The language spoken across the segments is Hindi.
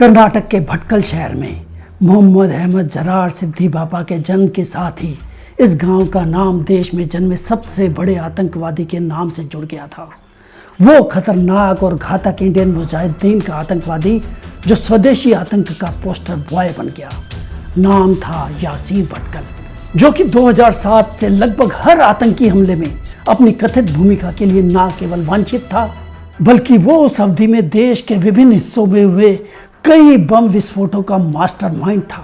कर्नाटक के भटकल शहर में मोहम्मद अहमद जरार सिद्दी बाबा के जन्म के साथ ही इस गांव का नाम देश में जन्मे सबसे बड़े आतंकवादी के नाम से जुड़ गया था। वो खतरनाक और घातक इंडियन मुजाहिदीन का आतंकवादी जो स्वदेशी आतंक का पोस्टर बॉय बन गया। नाम था यासीन भटकल, जो कि 2007 से लगभग हर आतंकी हमले में अपनी कथित भूमिका के लिए न केवल वांछित था, बल्कि वो उस अवधि में देश के विभिन्न हिस्सों में हुए कई बम विस्फोटों का मास्टरमाइंड था।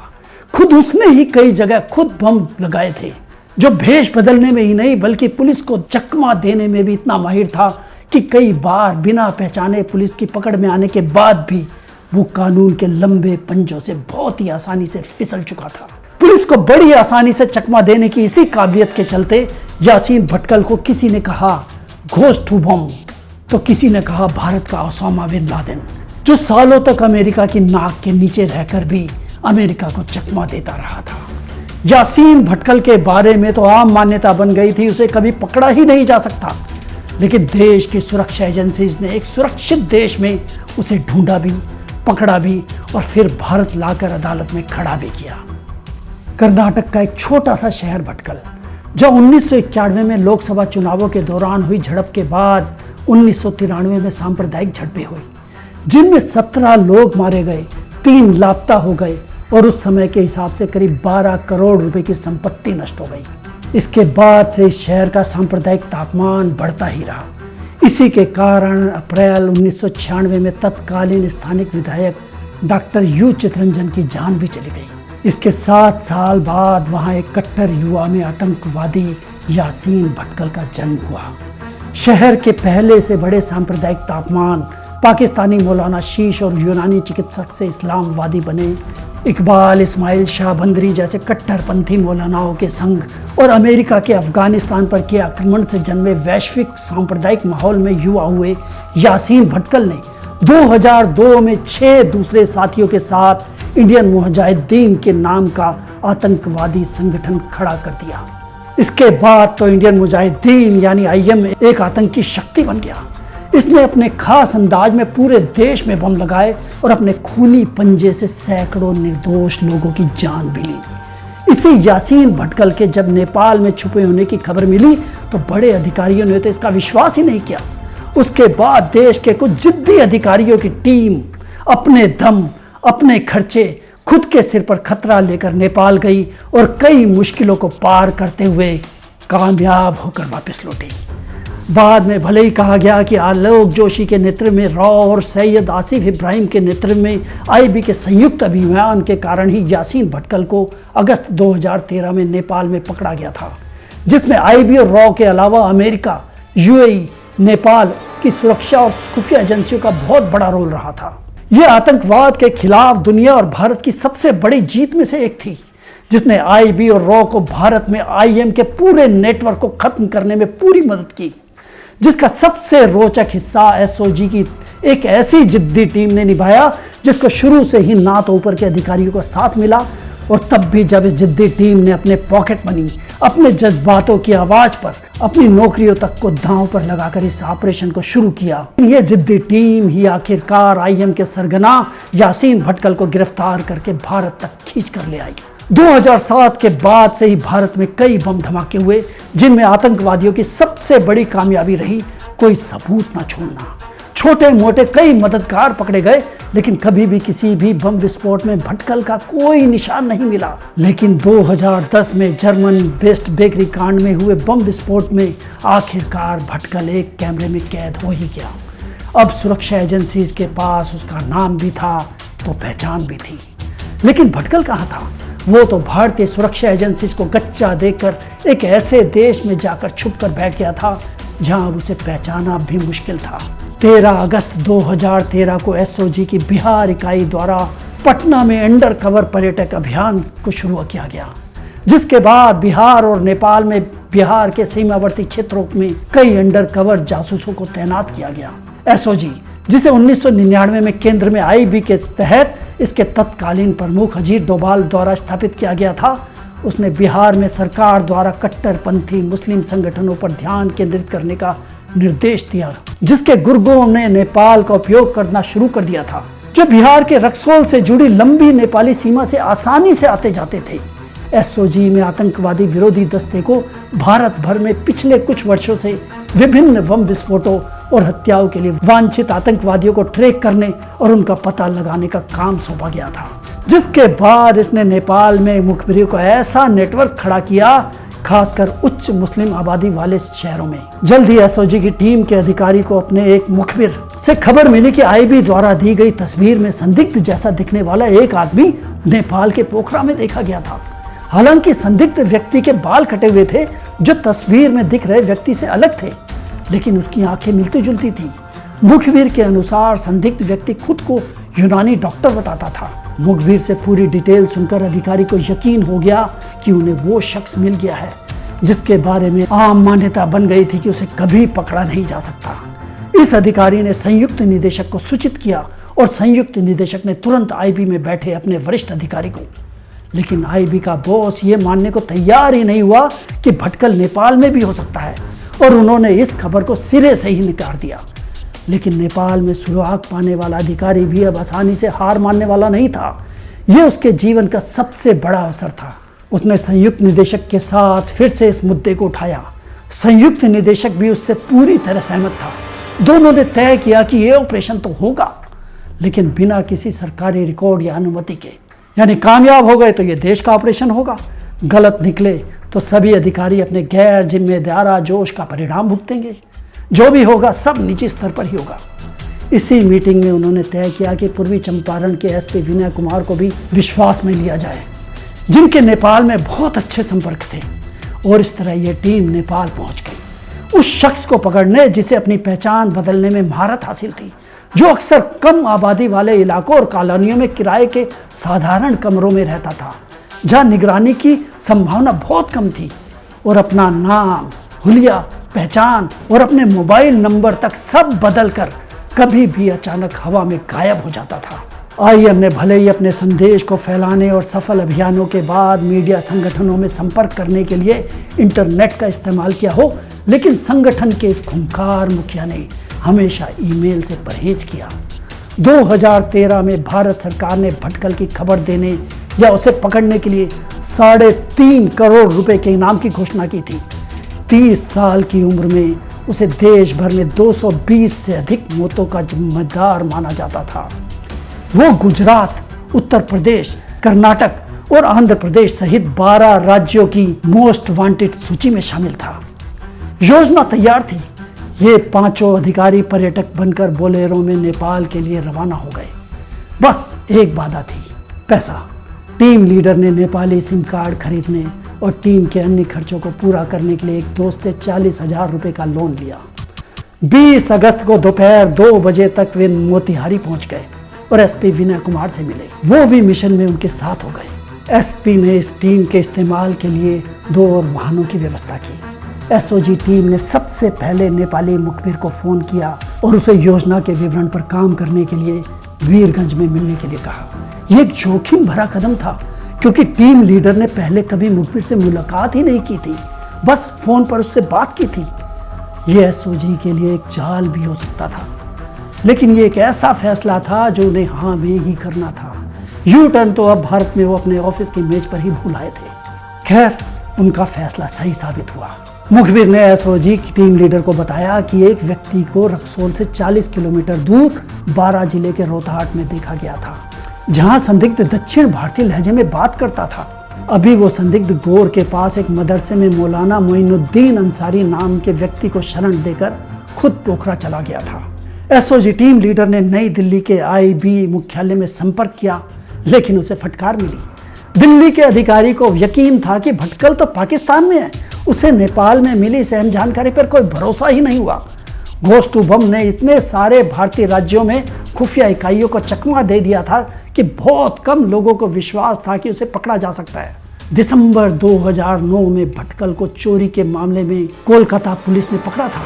खुद उसने ही कई जगह खुद बम लगाए थे, जो भेष बदलने में ही नहीं बल्कि पुलिस को चकमा देने में भी इतना माहिर था कि कई बार बिना पहचाने पुलिस की पकड़ में आने के बाद भी वो कानून के लंबे पंजों से बहुत ही आसानी से फिसल चुका था। पुलिस को बड़ी आसानी से चकमा देने की इसी काबिलियत के चलते यासीन भटकल को किसी ने कहा घोस्ट टू बम, तो किसी ने कहा भारत का ओसामा बिन लादेन, जो सालों तक अमेरिका की नाक के नीचे रहकर भी अमेरिका को चकमा देता रहा था। यासीन भटकल के बारे में तो आम मान्यता बन गई थी उसे कभी पकड़ा ही नहीं जा सकता, लेकिन देश की सुरक्षा एजेंसीज ने एक सुरक्षित देश में उसे ढूंढा भी, पकड़ा भी और फिर भारत लाकर अदालत में खड़ा भी किया। कर्नाटक का एक छोटा सा शहर भटकल, जब 1991 में लोकसभा चुनावों के दौरान हुई झड़प के बाद 1993 में सांप्रदायिक झड़पें हुई, जिनमें 17 लोग मारे गए, 3 लापता हो गए और उस समय के हिसाब से करीब 12 करोड़ रुपए की संपत्ति नष्ट हो गई। इसके बाद से इस शहर का सांप्रदायिक तापमान बढ़ता ही रहा। इसी के कारण अप्रैल 1996 में तत्कालीन स्थानिक विधायक डॉक्टर यू चितरंजन की जान भी चली गई। इसके 7 साल बाद वहां एक कट्टर युवा में आतंकवादी यासीन भटकल का जन्म हुआ। शहर के पहले से बड़े सांप्रदायिक तापमान पाकिस्तानी मौलाना शीश और यूनानी चिकित्सक से इस्लामवादी बने इकबाल इस्माइल शाह बंदरी जैसे कट्टरपंथी मौलानाओं के संग और अमेरिका के अफगानिस्तान पर किए आक्रमण से जन्मे वैश्विक सांप्रदायिक माहौल में युवा हुए यासीन भटकल ने 2002 में 6 दूसरे साथियों के साथ इंडियन मुजाहिदीन के नाम का आतंकवादी संगठन खड़ा कर दिया। इसके बाद तो इंडियन मुजाहिदीन यानी IM एक आतंकी शक्ति बन गया। इसने अपने खास अंदाज में पूरे देश में बम लगाए और अपने खूनी पंजे से सैकड़ों निर्दोष लोगों की जान भी ली। इसी यासीन भटकल के जब नेपाल में छुपे होने की खबर मिली तो बड़े अधिकारियों ने तो इसका विश्वास ही नहीं किया। उसके बाद देश के कुछ जिद्दी अधिकारियों की टीम अपने दम, अपने खर्चे, खुद के सिर पर खतरा लेकर नेपाल गई और कई मुश्किलों को पार करते हुए कामयाब होकर वापस लौटी। बाद में भले ही कहा गया कि आलोक जोशी के नेतृत्व में रॉ और सैयद आसिफ इब्राहिम के नेतृत्व में IB के संयुक्त अभियान के कारण ही यासीन भटकल को अगस्त 2013 में नेपाल में पकड़ा गया था, जिसमें IB और रॉ के अलावा अमेरिका, UAE, नेपाल की सुरक्षा और खुफिया एजेंसियों का बहुत बड़ा रोल रहा था। यह आतंकवाद के खिलाफ दुनिया और भारत की सबसे बड़ी जीत में से एक थी, जिसने IB और रॉ को भारत में IM के पूरे नेटवर्क को खत्म करने में पूरी मदद की। जिसका सबसे रोचक हिस्सा SOG की एक ऐसी जिद्दी टीम ने निभाया जिसको शुरू से ही ना तो ऊपर के अधिकारियों को साथ मिला, और तब भी जब इस जिद्दी टीम ने अपने पॉकेट मनी, अपने जज्बातों की आवाज पर, अपनी नौकरियों तक को दांव पर लगाकर इस ऑपरेशन को शुरू किया। ये जिद्दी टीम ही आखिरकार IM के सरगना यासीन भटकल को गिरफ्तार करके भारत तक खींच कर ले आई। 2007 के बाद से ही भारत में कई बम धमाके हुए, जिनमें आतंकवादियों की सबसे बड़ी कामयाबी रही कोई सबूत न छोड़ना। छोटे मोटे कई मददगार पकड़े गए, लेकिन कभी भी किसी भी बम विस्फोट में भटकल का कोई निशान नहीं मिला। लेकिन 2010 में जर्मन बेस्ट बेकरी कांड में हुए बम विस्फोट में आखिरकार भटकल एक कैमरे में कैद हो ही गया। अब सुरक्षा एजेंसीज के पास उसका नाम भी था तो पहचान भी थी, लेकिन भटकल कहाँ था? वो तो भारतीय सुरक्षा एजेंसीज को गच्चा देकर एक ऐसे देश में जाकर छुप कर बैठ गया था जहां उसे पहचाना भी मुश्किल था। 13 अगस्त 2013 को SOG की बिहार इकाई द्वारा पटना में अंडर कवर पर्यटक अभियान को शुरू किया गया, जिसके बाद बिहार और नेपाल में बिहार के सीमावर्ती क्षेत्रों में कई अंडर कवर जासूसों को तैनात किया गया। SOG, जिसे 1999 में केंद्र में IB के तहत इसके तत्कालीन प्रमुख अजीत डोभाल द्वारा स्थापित किया गया था, उसने बिहार में सरकार द्वारा कट्टरपंथी मुस्लिम संगठनों पर ध्यान केंद्रित करने का निर्देश दिया, जिसके गुर्गों ने नेपाल का उपयोग करना शुरू कर दिया था, जो बिहार के रक्सौल से जुड़ी लंबी नेपाली सीमा से आसानी से आते जाते थे। एसओजी में आतंकवादी विरोधी दस्ते को भारत भर में पिछले कुछ वर्षों से विभिन्न बम विस्फोटों और हत्याओं के लिए वांछित आतंकवादियों को ट्रैक करने और उनका पता लगाने का काम सौंपा गया था, जिसके बाद इसने नेपाल में मुखबिरों का ऐसा नेटवर्क खड़ा किया, खासकर उच्च मुस्लिम आबादी वाले शहरों में। जल्द ही एसओजी की टीम के अधिकारी को अपने एक मुखबिर से खबर मिली कि आईबी द्वारा दी गई तस्वीर में संदिग्ध जैसा दिखने वाला एक आदमी नेपाल के पोखरा में देखा गया था। हालांकि संदिग्ध व्यक्ति के बाल कटे हुए थे, जो तस्वीर में दिख रहे व्यक्ति से अलग थे, लेकिन उसकी आंखें मिलती जुलती थी। मुखबिर के अनुसार संदिग्ध व्यक्ति खुद को यूनानी डॉक्टर बताता था। मुखबिर से पूरी डिटेल सुनकर अधिकारी को यकीन हो गया कि उन्हें वो शख्स मिल गया है जिसके बारे में आम मान्यता बन गई थी कि उसे कभी पकड़ा नहीं जा सकता। इस अधिकारी ने संयुक्त निदेशक को सूचित किया और संयुक्त निदेशक ने तुरंत आईबी में बैठे अपने वरिष्ठ अधिकारी को, लेकिन आईबी का बॉस ये मानने को तैयार ही नहीं हुआ कि भटकल नेपाल में भी हो सकता है, और उन्होंने इस खबर को सिरे से ही नकार दिया। लेकिन नेपाल में सुराग पाने वाला अधिकारी भी अब आसानी से हार मानने वाला नहीं था। यह उसके जीवन का सबसे बड़ा अवसर था। उसने संयुक्त निदेशक के साथ फिर से इस मुद्दे को उठाया। संयुक्त निदेशक भी उससे पूरी तरह सहमत था। दोनों ने तय किया कि यह ऑपरेशन तो होगा, लेकिन बिना किसी सरकारी रिकॉर्ड या अनुमति के। यानी कामयाब हो गए तो यह देश का ऑपरेशन होगा, गलत निकले तो सभी अधिकारी अपने गैर जिम्मेदारा जोश का परिणाम भुगतेंगे। जो भी होगा सब निजी स्तर पर ही होगा। इसी मीटिंग में उन्होंने तय किया कि पूर्वी चंपारण के एसपी विनय कुमार को भी विश्वास में लिया जाए, जिनके नेपाल में बहुत अच्छे संपर्क थे। और इस तरह यह टीम नेपाल पहुंच गई, उस शख्स को पकड़ने जिसे अपनी पहचान बदलने में महारत हासिल थी, जो अक्सर कम आबादी वाले इलाकों और कॉलोनियों में किराए के साधारण कमरों में रहता था, जहां निगरानी की संभावना बहुत कम थी, और अपना नाम, हुलिया, पहचान और अपने मोबाइल नंबर तक सब बदलकर कभी भी अचानक हवा में गायब हो जाता था। आईएम ने भले ही अपने संदेश को फैलाने और सफल अभियानों के बाद मीडिया संगठनों में संपर्क करने के लिए इंटरनेट का इस्तेमाल किया हो, लेकिन संगठन के इस खूंखार मुखिया ने हमेशा ईमेल से परहेज किया। 2013 में भारत सरकार ने भटकल की खबर देने या उसे पकड़ने के लिए 3.5 करोड़ रुपए के इनाम की घोषणा की थी। 30 साल की उम्र में उसे देश भर में 220 से अधिक मौतों का जिम्मेदार माना जाता था। वो गुजरात, उत्तर प्रदेश, कर्नाटक और आंध्र प्रदेश सहित 12 राज्यों की मोस्ट वांटेड सूची में शामिल था। योजना तैयार थी। ये 5 अधिकारी पर्यटक बनकर बोलेरो में नेपाल के लिए रवाना हो गए। बस एक बाधा थी, पैसा। टीम लीडर ने नेपाली सिम कार्ड खरीदने और टीम के अन्य खर्चों को पूरा करने के लिए एक दोस्त से 40,000 रुपए का लोन लिया। 20 अगस्त को दोपहर 2 बजे तक वे मोतिहारी पहुंच गए और एसपी विनय कुमार से मिले। वो भी मिशन में उनके साथ हो गए। एसपी ने इस टीम के इस्तेमाल के लिए 2 और वाहनों की व्यवस्था की। एसओजी टीम ने सबसे पहले नेपाली मुखबिर को फोन किया और उसे योजना के विवरण पर काम करने के लिए वीरगंज में मिलने के लिए कहा। यह एक जोखिम भरा कदम था, क्योंकि टीम लीडर ने पहले कभी मुखबिर से मुलाकात ही नहीं की थी, बस फोन पर उससे बात की थी। यह एसओजी के लिए एक जाल भी हो सकता था, लेकिन यह एक ऐसा फैसला था जो उन्हें हाँ में ही करना था। यू टर्न तो अब भारत में वो अपने ऑफिस की मेज पर ही भूल आए थे। खैर, उनका फैसला सही साबित हुआ। मुखबिर ने एसओजी की टीम लीडर को बताया कि एक व्यक्ति को रक्सौल से 40 किलोमीटर दूर 12 जिले के रोहताट में देखा गया था, जहां संदिग्ध दक्षिण भारतीय लहजे में बात करता था। अभी वो संदिग्ध गोर के पास एक मदरसे में मौलाना मोइनुद्दीन अंसारी नाम के व्यक्ति को शरण देकर खुद पोखरा चला गया था। एसओजी टीम लीडर ने नई दिल्ली के आईबी मुख्यालय में संपर्क किया, लेकिन उसे फटकार मिली। दिल्ली के अधिकारी को यकीन था कि भटकल तो पाकिस्तान में है, उसे नेपाल में मिली सहम जानकारी पर कोई भरोसा ही नहीं हुआ। घोस्ट टू बम ने इतने सारे भारतीय राज्यों में खुफिया इकाइयों को चकमा दे दिया था कि बहुत कम लोगों को विश्वास था कि उसे पकड़ा जा सकता है। दिसंबर 2009 में भटकल को चोरी के मामले में कोलकाता पुलिस ने पकड़ा था,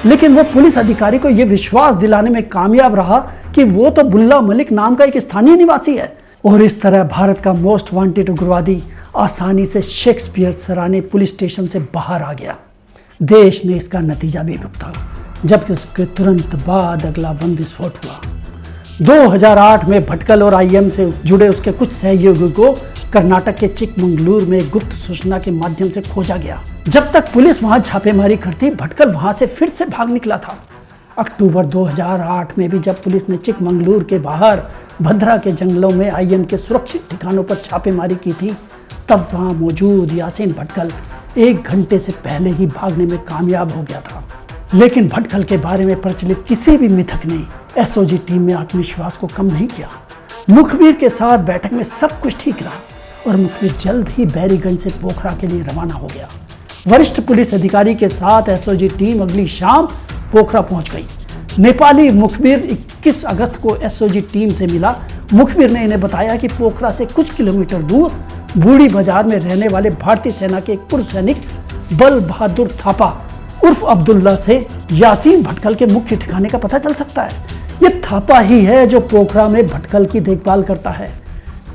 लेकिन वो पुलिस अधिकारी को यह विश्वास दिलाने में कामयाब रहा कि वो तो बुल्ला मलिक नाम का एक स्थानीय निवासी है। और इस तरह भारत का मोस्ट वांटेड उग्रवादी आसानी से शेक्सपियर सराने पुलिस स्टेशन से बाहर आ गया। देश ने इसका नतीजा भी भुगता, जबकि उसके तुरंत बाद अगला बम विस्फोट हुआ। 2008 में भटकल और आईएम से जुड़े उसके कुछ सहयोगियों को कर्नाटक के चिकमंगलुरु में गुप्त सूचना के माध्यम से खोजा गया। जब तक पुलिस वहां छापेमारी करती, भटकल वहां से फिर से भाग निकला था। अक्टूबर 2008 में भी जब पुलिस ने चिकमंगलुरु के बाहर भद्रा के जंगलों में आईएम के सुरक्षित ठिकानों पर छापेमारी की थी, तब वहां मौजूद यासीन भटकल 1 घंटे से पहले ही भागने में कामयाब हो गया था। लेकिन भटकल के बारे में प्रचलित किसी भी मिथक ने एसओजी टीम में आत्मविश्वास को कम नहीं किया। मुखबिर के साथ बैठक में सब कुछ ठीक रहा और मुखबिर जल्द ही बैरीगंज से पोखरा के लिए रवाना हो गया। वरिष्ठ पुलिस अधिकारी के साथ एसओजी टीम अगली शाम पोखरा पहुंच गई। नेपाली मुखबिर 21 अगस्त को एसओजी टीम से मिला। मुखबिर ने इन्हें बताया कि पोखरा से कुछ किलोमीटर दूर बूढ़ी बाजार में रहने वाले भारतीय सेना के एक पूर्व सैनिक बल बहादुर थापा उर्फ अब्दुल्ला से यासीन भटकल के मुख्य ठिकाने का पता चल सकता है। ये थापा ही है जो पोखरा में भटकल की देखभाल करता है।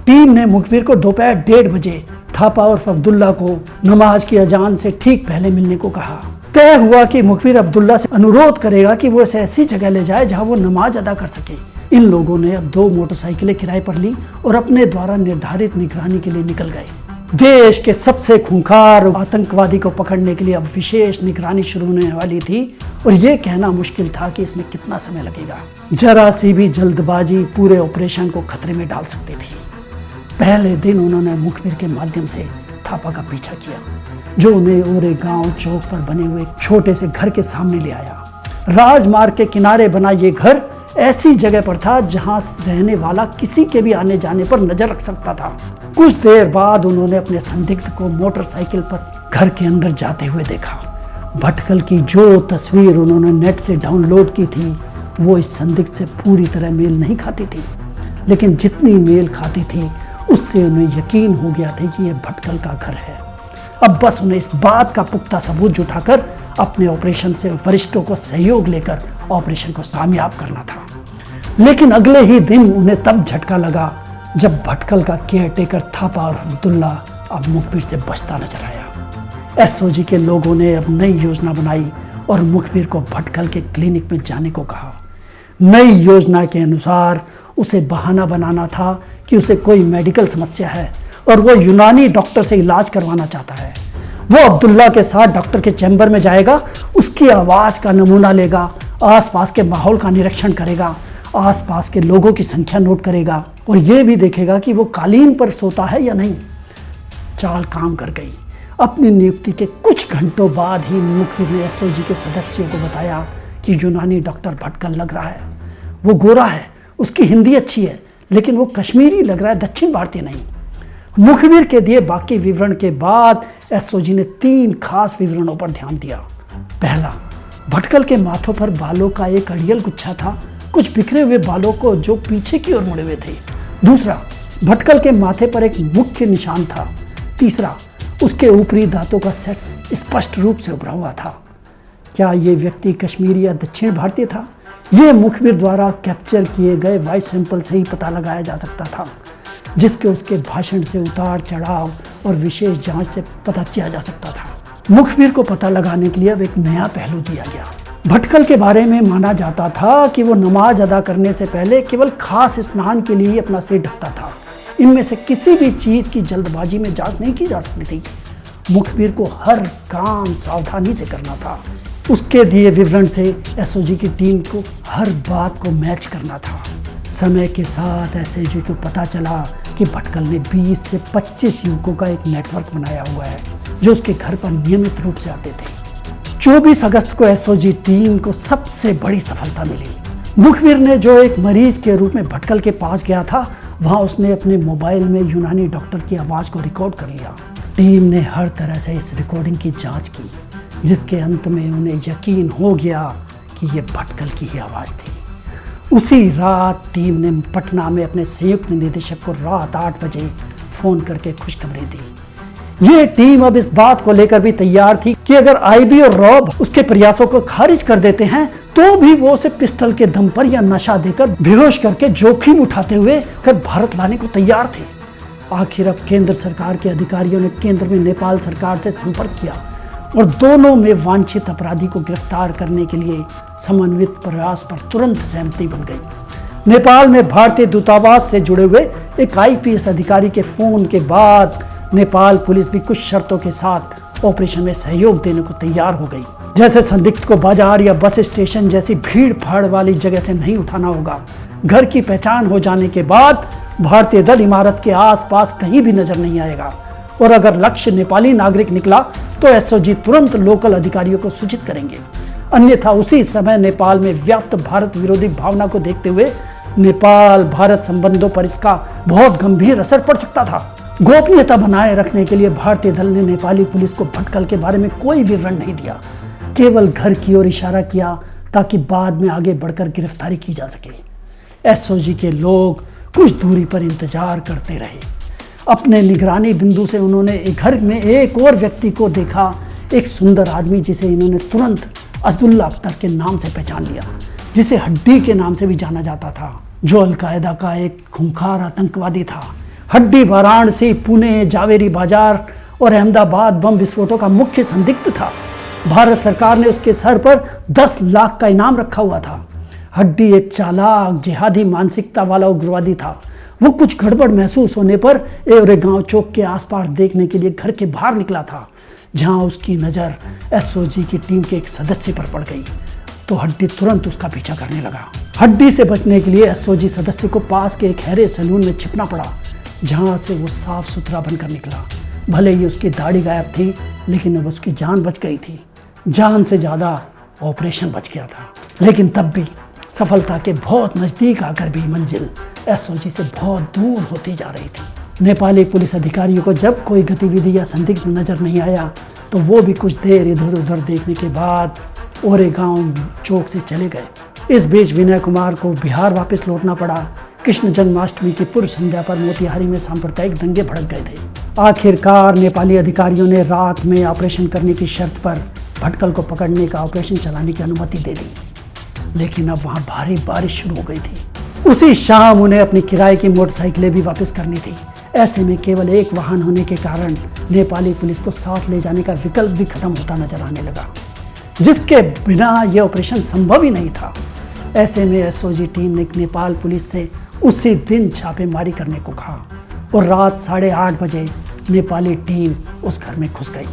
टीम ने मुखबिर को दोपहर 1:30 बजे थापा उर्फ अब्दुल्ला को नमाज की अजान से ठीक पहले मिलने को कहा। तय हुआ कि मुखबिर अब्दुल्ला से अनुरोध करेगा कि वो इसे ऐसी जगह ले जाए जहां वो नमाज अदा कर सके। इन लोगों ने अब 2 मोटरसाइकिलें किराए पर ली और अपने द्वारा निर्धारित निगरानी के लिए निकल गए। देश के सबसे खूंखार आतंकवादी को पकड़ने के लिए अब विशेष निगरानी शुरू होने वाली थी और ये कहना मुश्किल था कि इसमें कितना समय लगेगा। जरा सी भी जल्दबाजी पूरे ऑपरेशन को खतरे में डाल सकती थी। पहले दिन उन्होंने मुखबिर के माध्यम से थापा का पीछा किया, जो उन्हें ओरे गांव चौक पर बने हुए एक छोटे से घर के सामने ले आया। राजमार्ग के किनारे बना ये घर ऐसी जगह पर था जहां रहने वाला किसी के भी आने जाने पर नजर रख सकता था। कुछ देर बाद उन्होंने अपने संदिग्ध को मोटरसाइकिल पर घर के अंदर जाते हुए देखा। भटकल की जो तस्वीर उन्होंने नेट से डाउनलोड की थी वो इस संदिग्ध से पूरी तरह मेल नहीं खाती थी, लेकिन जितनी मेल खाती थी उससे उन्हें यकीन हो गया था कि यह भटकल का घर है। अब बस उन्हें इस बात का पुख्ता सबूत जुटाकर अपने ऑपरेशन से वरिष्ठों को सहयोग लेकर ऑपरेशन को कामयाब करना था। लेकिन अगले ही दिन उन्हें तब झटका लगा जब भटकल का केयरटेकर थापा और अब्दुल्ला अब मुखबिर से बचता नजर आया। एसओजी के लोगों ने अब नई योजना बनाई और मुखबिर को भटकल के क्लिनिक में जाने को कहा। नई योजना के अनुसार उसे बहाना बनाना था कि उसे कोई मेडिकल समस्या है और वो यूनानी डॉक्टर से इलाज करवाना चाहता है। वो अब्दुल्ला के साथ डॉक्टर के चैम्बर में जाएगा, उसकी आवाज़ का नमूना लेगा, आसपास के माहौल का निरीक्षण करेगा, आसपास के लोगों की संख्या नोट करेगा और ये भी देखेगा कि वो कालीन पर सोता है या नहीं। चाल काम कर गई। अपनी नियुक्ति के कुछ घंटों बाद ही मुखबिर ने एसओजी के सदस्यों को बताया कि यूनानी डॉक्टर भटकल लग रहा है। वो गोरा है, उसकी हिंदी अच्छी है, लेकिन वो कश्मीरी लग रहा है, दक्षिण भारतीय नहीं। मुखबिर के दिए बाकी विवरण के बाद एसओजी ने 3 खास विवरणों पर ध्यान दिया। पहला, भटकल के माथों पर बालों का एक अड़ियल गुच्छा था, कुछ बिखरे हुए बालों को जो पीछे की ओर मुड़े हुए थे। दूसरा, भटकल के माथे पर एक मुख्य निशान था। तीसरा, उसके ऊपरी दांतों का सेट स्पष्ट रूप से उभरा हुआ था। क्या ये व्यक्ति कश्मीरी या दक्षिण भारतीय था? ये मुखबिर द्वारा कैप्चर किए गए वॉइस सैंपल से ही पता लगाया जा सकता था, जिसके उसके भाषण से उतार चढ़ाव और विशेष जांच से पता किया जा सकता था। मुखबिर को पता लगाने के लिए अब एक नया पहलू दिया गया। भटकल के बारे में माना जाता था कि वो नमाज अदा करने से पहले केवल खास स्नान के लिए ही अपना सिर ढकता था। इनमें से किसी भी चीज़ की जल्दबाजी में जांच नहीं की जा सकती थी। मुखबिर को हर काम सावधानी से करना था। उसके दिए विवरण से एसओजी की टीम को हर बात को मैच करना था। समय के साथ एसओजी को पता चला कि भटकल ने 20 से 25 युवकों का एक नेटवर्क बनाया हुआ है जो उसके घर पर नियमित रूप से आते थे। 24 अगस्त को एसओजी टीम को सबसे बड़ी सफलता मिली। मुखबिर ने जो एक मरीज के रूप में भटकल के पास गया था, वहां उसने अपने मोबाइल में यूनानी डॉक्टर की आवाज़ को रिकॉर्ड कर लिया। टीम ने हर तरह से इस रिकॉर्डिंग की जांच की, जिसके अंत में उन्हें यकीन हो गया कि ये भटकल की ही आवाज़ थी। उसी रात टीम ने पटना में अपने संयुक्त निदेशक को रात 8 बजे फ़ोन करके खुशखबरी दी। ये टीम अब इस बात को लेकर भी तैयार थी कि अगर आईबी और रॉब उसके प्रयासों को खारिज कर देते हैं तो भी वो उसे पिस्टल के दम पर या नशा देकर बेहोश करके जोखिम उठाते हुए कर भारत लाने को तैयार थे। आखिर अब केंद्र सरकार के अधिकारियों ने केंद्र में नेपाल सरकार से संपर्क किया और दोनों में वांछित अपराधी को गिरफ्तार करने के लिए समन्वित प्रयास पर तुरंत सहमति बन गई। नेपाल में भारतीय दूतावास से जुड़े हुए एक आईपीएस अधिकारी के फोन के बाद नेपाल पुलिस भी कुछ शर्तों के साथ ऑपरेशन में सहयोग देने को तैयार हो गई। जैसे संदिग्ध को बाजार या बस स्टेशन जैसी भीड़ भाड़ वाली जगह से नहीं उठाना होगा। घर की पहचान हो जाने के बाद भारतीय दल इमारत के आसपास कहीं भी नजर नहीं आएगा और अगर लक्ष्य नेपाली नागरिक निकला तो एसओजी तुरंत लोकल अधिकारियों को सूचित करेंगे। अन्यथा उसी समय नेपाल में व्याप्त भारत विरोधी भावना को देखते हुए नेपाल भारत संबंधों पर इसका बहुत गंभीर असर पड़ सकता था। गोपनीयता बनाए रखने के लिए भारतीय दल ने नेपाली पुलिस को भटकल के बारे में कोई विवरण नहीं दिया, केवल घर की ओर इशारा किया ताकि बाद में आगे बढ़कर गिरफ्तारी की जा सके। एसओजी के लोग कुछ दूरी पर इंतजार करते रहे। अपने निगरानी बिंदु से उन्होंने एक घर में एक और व्यक्ति को देखा, एक सुंदर आदमी जिसे इन्होंने तुरंत असदुल्ला अख्तर के नाम से पहचान लिया, जिसे हड्डी के नाम से भी जाना जाता था, जो अलकायदा का एक खूंखार आतंकवादी था। हड्डी वाराणसी, पुणे, जावेरी बाजार और अहमदाबाद बम विस्फोटों का मुख्य संदिग्ध था। भारत सरकार ने उसके सर पर 10 लाख का इनाम रखा हुआ था। हड्डी एक चालाक जिहादी मानसिकता वाला उग्रवादी था। वो कुछ गड़बड़ महसूस होने पर एवरेगांव चौक के आसपास देखने के लिए घर के बाहर निकला था, जहां उसकी नज़र एसओजी की टीम के एक सदस्य पर पड़ गई तो हड्डी तुरंत उसका पीछा करने लगा। हड्डी से बचने के लिए एसओजी सदस्य को पास के एक हैरे सैलून में छिपना पड़ा, जहां से वो साफ सुथरा बनकर निकला। भले ही उसकी दाढ़ी गायब थी, लेकिन अब उसकी जान बच गई थी। जान से ज़्यादा ऑपरेशन बच गया था, लेकिन तब भी सफलता के बहुत नज़दीक आकर भी मंजिल एसओजी से बहुत दूर होती जा रही थी। नेपाली पुलिस अधिकारियों को जब कोई गतिविधि या संदिग्ध नजर नहीं आया तो वो भी कुछ देर इधर उधर देखने के बाद ओरेगांव चौक से चले गए। इस बीच विनय कुमार को बिहार वापस लौटना पड़ा। कृष्ण जन्माष्टमी की पूर्व संध्या पर मोतिहारी में सांप्रदायिक दंगे भड़क गए थे। आखिरकार नेपाली अधिकारियों ने रात में ऑपरेशन करने की शर्त पर भटकल को पकड़ने का ऑपरेशन चलाने की अनुमति दे दी, लेकिन अब वहां भारी बारिश शुरू हो गई थी। उसी शाम उन्हें अपनी किराए की मोटरसाइकिलें भी वापस करनी थी। ऐसे में केवल एक वाहन होने के कारण नेपाली पुलिस को साथ ले जाने का विकल्प भी खत्म होता नजर आने लगा, जिसके बिना यह ऑपरेशन संभव ही नहीं था। ऐसे में एसओजी टीम ने नेपाल पुलिस से उसी दिन छापेमारी करने को कहा और रात 8:30 बजे नेपाली टीम उस घर में घुस गई,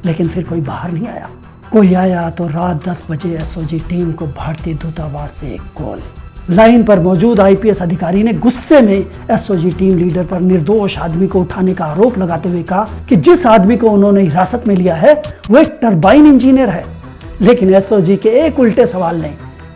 लेकिन फिर कोई बाहर नहीं आया। कोई आया तो रात 10 बजे एसओजी टीम को भारतीय दूतावास से एक कॉल। लाइन पर मौजूद आईपीएस अधिकारी ने गुस्से में एसओजी टीम लीडर पर निर्दोष आदमी को उठाने का आरोप लगाते हुए कहा कि जिस आदमी को उन्होंने हिरासत में लिया है वो एक टरबाइन इंजीनियर है। लेकिन एसओजी के एक उल्टे सवाल ने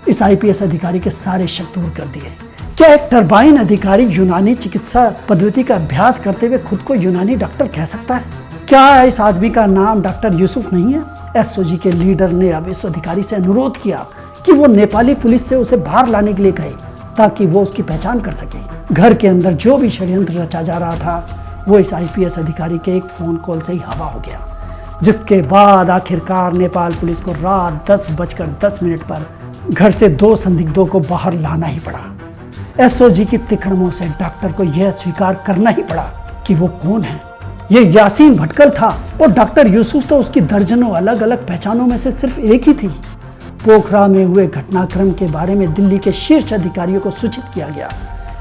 इस आईपीएस अधिकारी के सारे शक दूर कर दिए। क्या एक टरबाइन अधिकारी यूनानी चिकित्सा पद्धति का अभ्यास करते हुए खुद को यूनानी डॉक्टर कह सकता है? क्या इस आदमी का नाम डॉक्टर यूसुफ नहीं है? एसओजी के लीडर ने अब इस अधिकारी से अनुरोध किया कि वो नेपाली पुलिस से उसे बाहर लाने के लिए कहे ताकि वो उसकी पहचान कर सके। घर के अंदर जो भी षड्यंत्र रचा जा रहा था वो इस आईपीएस अधिकारी के एक फोन कॉल से ही हवा हो गया, जिसके बाद आखिरकार नेपाल पुलिस को रात 10:10 पर घर से 2 संदिग्धों को बाहर लाना ही पड़ा। एसओजी की तीक्ष्ण मुंह से डॉक्टर को यह स्वीकार करना ही पड़ा कि वो कौन है। ये यासीन भटकल था और डॉक्टर यूसुफ तो उसकी दर्जनों अलग अलग पहचानों में से सिर्फ एक ही थी। पोखरा में हुए घटनाक्रम के बारे में दिल्ली के शीर्ष अधिकारियों को सूचित किया गया।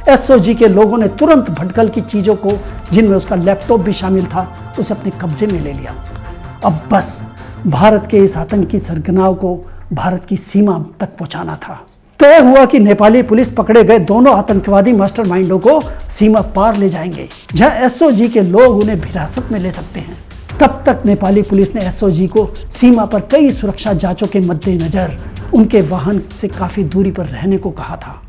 एसओजी के लोगों ने तुरंत भटकल की चीजों को, जिनमें उसका लैपटॉप भी शामिल था, उसे अपने कब्जे में ले लिया। अब बस भारत के इस आतंकी सरगनाओं को भारत की सीमा तक पहुंचाना था। तय हुआ कि नेपाली पुलिस पकड़े गए दोनों आतंकवादी मास्टरमाइंडों को सीमा पार ले जाएंगे, जहां एसओजी के लोग उन्हें हिरासत में ले सकते हैं। तब तक नेपाली पुलिस ने एसओजी को सीमा पर कई सुरक्षा जांचों के मद्देनजर उनके वाहन से काफी दूरी पर रहने को कहा था।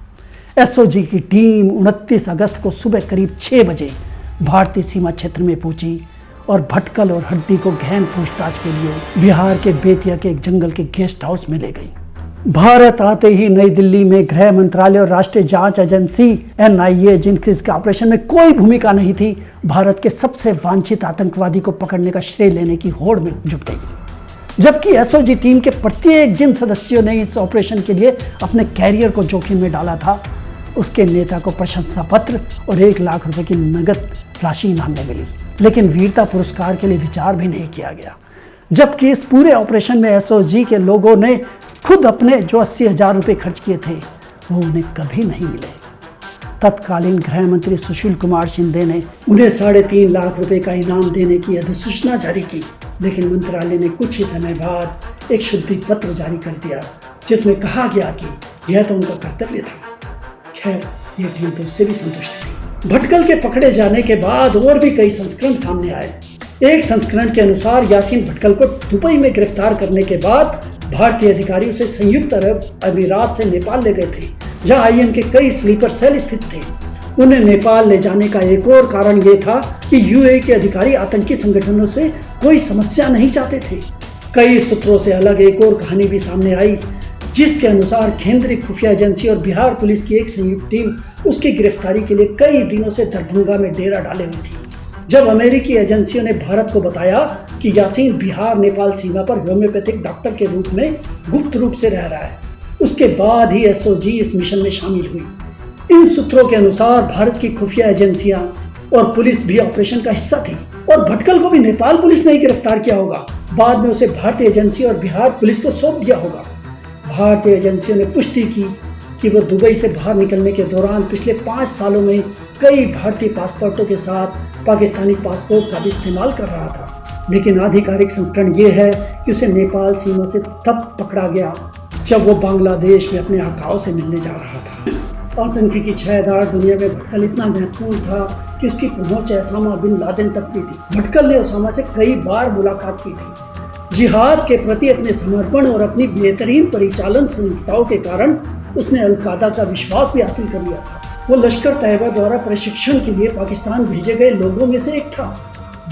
एसओजी की टीम 29 अगस्त को सुबह करीब 6 बजे भारतीय सीमा क्षेत्र में पहुंची और भटकल और हड्डी को गहन पूछताछ के लिए बिहार के बेतिया के एक जंगल के गेस्ट हाउस में ले गई। भारत आते ही नई दिल्ली में गृह मंत्रालय और राष्ट्रीय जांच एजेंसी एनआईए, जिनकी इसके ऑपरेशन में कोई भूमिका नहीं थी, भारत के सबसे वांछित आतंकवादी को पकड़ने का श्रेय लेने की होड़ में जुट गई। जबकि एसओजी टीम के प्रत्येक जिन सदस्यों ने इस ऑपरेशन के लिए अपने कैरियर को जोखिम में डाला था, उसके नेता को प्रशंसा पत्र और 1 लाख रुपए की नगद राशि इनाम में मिली, लेकिन वीरता पुरस्कार के लिए विचार भी नहीं किया गया। जबकि इस पूरे ऑपरेशन में एसओजी के लोगों ने खुद अपने जो 80,000 रुपये खर्च किए थे वो उन्हें कभी नहीं मिले। तत्कालीन गृह मंत्री सुशील कुमार शिंदे ने उन्हें 3.5 लाख रुपए का इनाम देने की अधिसूचना जारी की। लेकिन मंत्रालय ने कुछ ही समय बाद एक शुद्धि पत्र जारी कर दिया जिसमें कहा गया कि यह तो उनका कर्तव्य था। खैर, ये टीम तो उससे भी संतुष्ट थी। भटकल के पकड़े जाने के बाद और भी कई संस्करण सामने आए। एक संस्करण के अनुसार यासीन भटकल को दुबई में गिरफ्तार करने के बाद भारतीय अधिकारी उसे संयुक्त अरब अमीरात से नेपाल ले गए थे, जहां आईएम के कई स्लीपर सेल स्थित थे। उन्हें नेपाल ले जाने का एक और कारण ये था कि यूएई के अधिकारी आतंकी संगठनों से कोई समस्या नहीं चाहते थे। कई सूत्रों से अलग एक और कहानी भी सामने आई, जिसके अनुसार केंद्रीय खुफिया एजेंसी और बिहार पुलिस की एक संयुक्त टीम उसकी गिरफ्तारी के लिए कई दिनों से दरभंगा में डेरा डाले हुई थी। जब अमेरिकी एजेंसियों ने भारत को बताया कि यासीन बिहार नेपाल सीमा पर होम्योपैथिक डॉक्टर के रूप में गुप्त रूप से रह रहा है, उसके बाद ही एसओजी इस मिशन में शामिल हुई। इन सूत्रों के अनुसार भारत की खुफिया एजेंसियां और पुलिस भी ऑपरेशन का हिस्सा थी और भटकल को भी नेपाल पुलिस ने ही गिरफ्तार किया होगा। बाद में उसे भारतीय एजेंसी और बिहार पुलिस को सौंप दिया होगा। भारतीय एजेंसियों ने पुष्टि की कि वो दुबई से बाहर निकलने के दौरान पिछले 5 सालों में कई भारतीय पासपोर्टों के साथ पाकिस्तानी पासपोर्ट का भी इस्तेमाल कर रहा था। लेकिन आधिकारिक संस्करण ये है कि उसे नेपाल सीमा से तब पकड़ा गया जब वो बांग्लादेश में अपने आकाओं से मिलने जा रहा था। आतंकी की छायादार दुनिया में भटकल इतना महत्वपूर्ण था कि उसकी पहुंच ओसामा बिन लादेन तक भी थी। भटकल ने ओसामा से कई बार मुलाकात की थी। जिहाद के प्रति अपने समर्पण और अपनी बेहतरीन परिचालन संस्थाओं के कारण उसने अल-कायदा का विश्वास भी हासिल कर लिया था। वो लश्कर तैयबा द्वारा प्रशिक्षण के लिए पाकिस्तान भेजे गए लोगों में से एक था।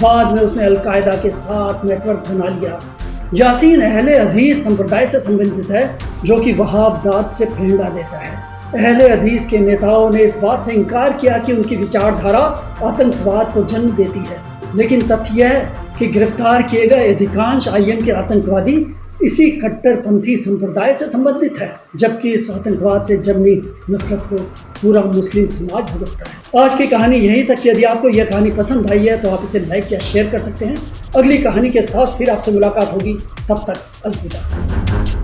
बाद में उसने अल-कायदा के साथ नेटवर्क बना लिया। यासीन अहले हदीस संप्रदाय से संबंधित है, जो कि वहाबदात से प्रेरणा लेता है। अहले हदीस के नेताओं ने इस बात से इनकार किया कि उनकी विचारधारा आतंकवाद को जन्म देती है, लेकिन तथ्य यह है कि गिरफ्तार किए गए अधिकांश आईएम के आतंकवादी इसी कट्टरपंथी संप्रदाय से संबंधित है, जबकि इस आतंकवाद से जन्मी नफरत को पूरा मुस्लिम समाज भुगतता है। आज की कहानी यहीं तक। यदि आपको यह कहानी पसंद आई है तो आप इसे लाइक या शेयर कर सकते हैं। अगली कहानी के साथ फिर आपसे मुलाकात होगी। तब तक अलविदा।